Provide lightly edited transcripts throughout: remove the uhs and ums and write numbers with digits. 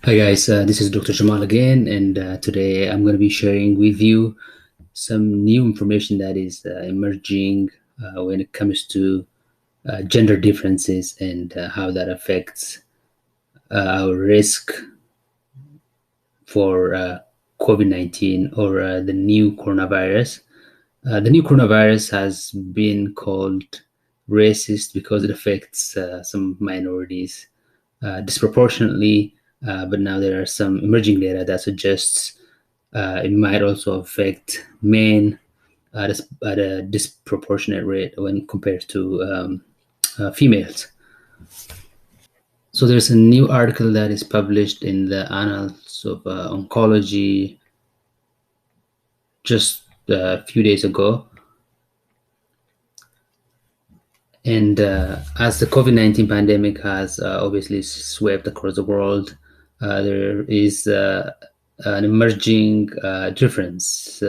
Hi guys, this is Dr. Jamal again, and today I'm going to be sharing with you some new information that is emerging when it comes to gender differences and how that affects our risk for COVID-19 or the new coronavirus. The new coronavirus has been called racist because it affects some minorities disproportionately, but now there are some emerging data that suggests it might also affect men at a disproportionate rate when compared to females. So there's a new article that is published in the Annals of Oncology just a few days ago. And as the COVID-19 pandemic has obviously swept across the world, there is an emerging difference,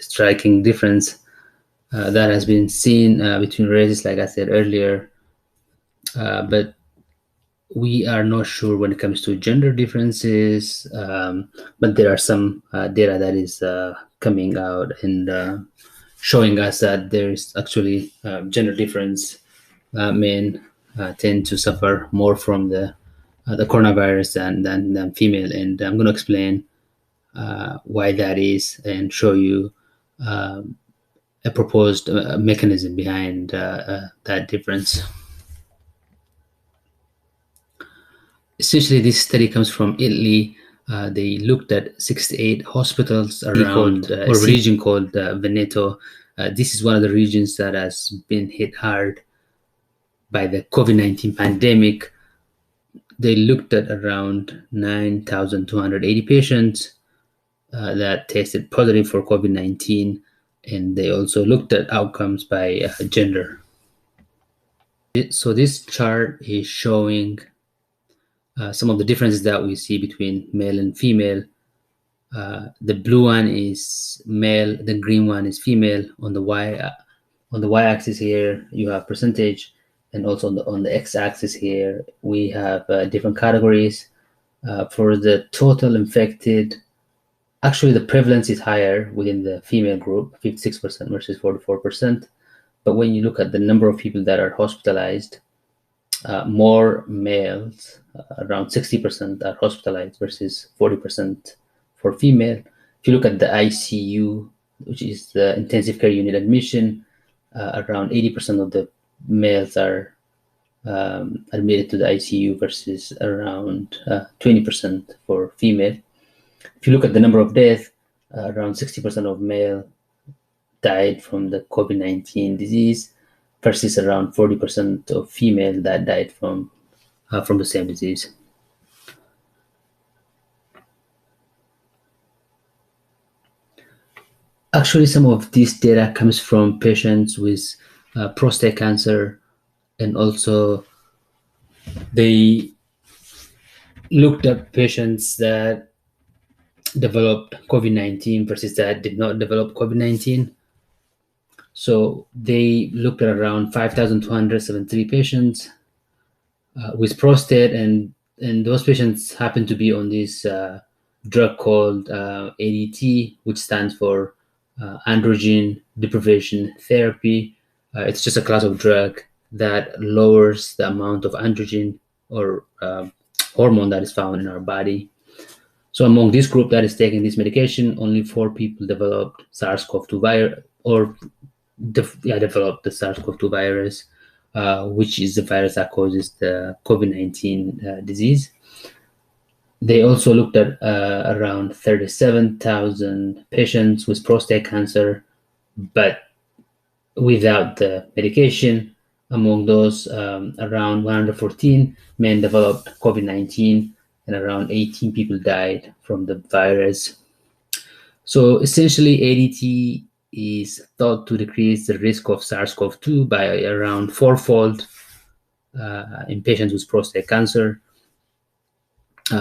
striking difference that has been seen between races, like I said earlier. But we are not sure when it comes to gender differences, but there are some data that is coming out and showing us that there is actually gender difference. Men tend to suffer more from the coronavirus than female, and I'm going to explain why that is and show you a proposed mechanism behind that difference. Essentially, this study comes from Italy. They looked at 68 hospitals around a region called Veneto. This is one of the regions that has been hit hard by the COVID-19 pandemic. They looked at around 9,280 patients that tested positive for COVID-19, and they also looked at outcomes by gender. So this chart is showing some of the differences that we see between male and female. The blue one is male, the green one is female. On the y-axis here, you have percentage, and also on the x-axis here, we have different categories. For the total infected, actually the prevalence is higher within the female group, 56% versus 44%. But when you look at the number of people that are hospitalized, more males, around 60% are hospitalized versus 40% for female. If you look at the ICU, which is the intensive care unit admission, around 80% of the males are admitted to the ICU versus around 20% for female. If you look at the number of deaths, around 60% of male died from the COVID-19 disease versus around 40% of female that died from the same disease. Actually, some of this data comes from patients with prostate cancer, and also they looked at patients that developed COVID-19 versus that did not develop COVID-19. So they looked at around 5,273 patients with prostate, and those patients happen to be on this drug called ADT, which stands for Androgen-deprivation therapy. It's just a class of drug that lowers the amount of androgen or hormone that is found in our body. So among this group that is taking this medication, only 4 people developed SARS-CoV-2 virus or developed the SARS-CoV-2 virus, which is the virus that causes the COVID-19 disease. They also looked at around 37,000 patients with prostate cancer, but without the medication. Among those, around 114 men developed COVID-19, and around 18 people died from the virus. So essentially, ADT is thought to decrease the risk of SARS-CoV-2 by around 4-fold in patients with prostate cancer.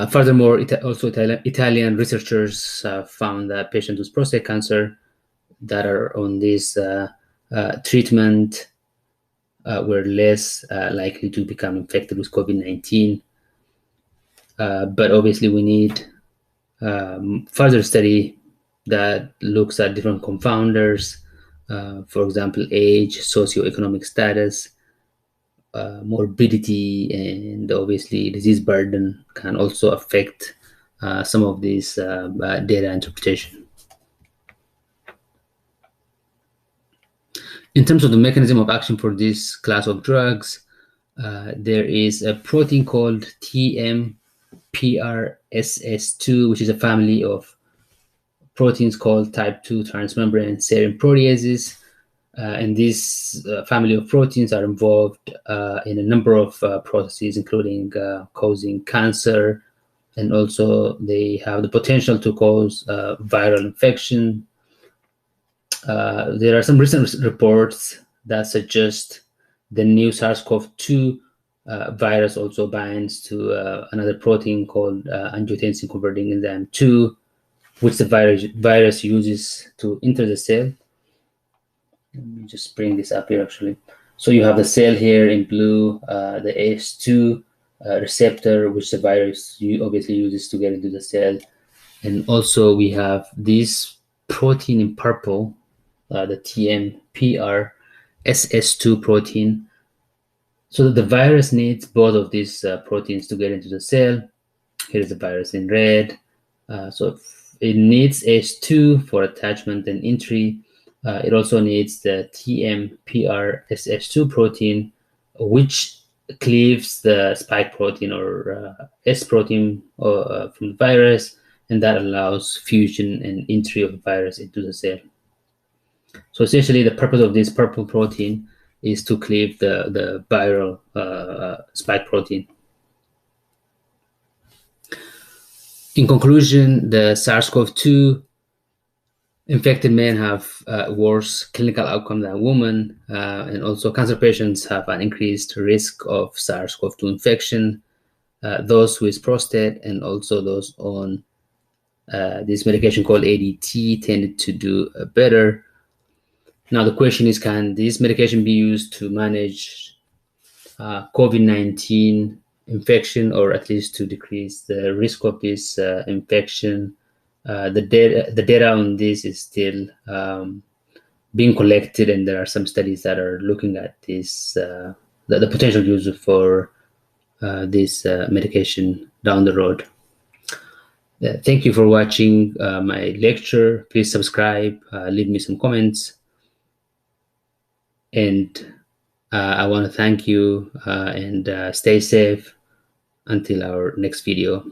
Furthermore, Italian researchers found that patients with prostate cancer that are on this treatment were less likely to become infected with COVID-19. but obviously we need further study that looks at different confounders, for example, age, socioeconomic status, morbidity, and obviously disease burden can also affect some of these data interpretation. In terms of the mechanism of action for this class of drugs, there is a protein called TMPRSS2, which is a family of proteins called type 2 transmembrane serine proteases. And this family of proteins are involved in a number of processes, including causing cancer, and also they have the potential to cause viral infection. There are some recent reports that suggest the new SARS-CoV-2 virus also binds to another protein called angiotensin converting enzyme 2, which the virus uses to enter the cell. Let me just bring this up here actually. So you have the cell here in blue, the AS2 receptor, which the virus obviously uses to get into the cell. And also we have this protein in purple, the TMPRSS2 protein. So that the virus needs both of these proteins to get into the cell. Here's the virus in red. So it needs AS2 for attachment and entry. It also needs the TMPRSS2 protein, which cleaves the spike protein or S protein from the virus, and that allows fusion and entry of the virus into the cell. So essentially, the purpose of this purple protein is to cleave the viral spike protein. In conclusion, the SARS-CoV-2 infected men have worse clinical outcome than women, and also cancer patients have an increased risk of SARS-CoV-2 infection. Those with prostate and also those on this medication called ADT tended to do better. Now the question is, can this medication be used to manage COVID-19 infection, or at least to decrease the risk of this infection? The data on this is still being collected, and there are some studies that are looking at this, the potential use for this medication down the road. Thank you for watching my lecture. Please subscribe, leave me some comments, and I want to thank you and stay safe until our next video.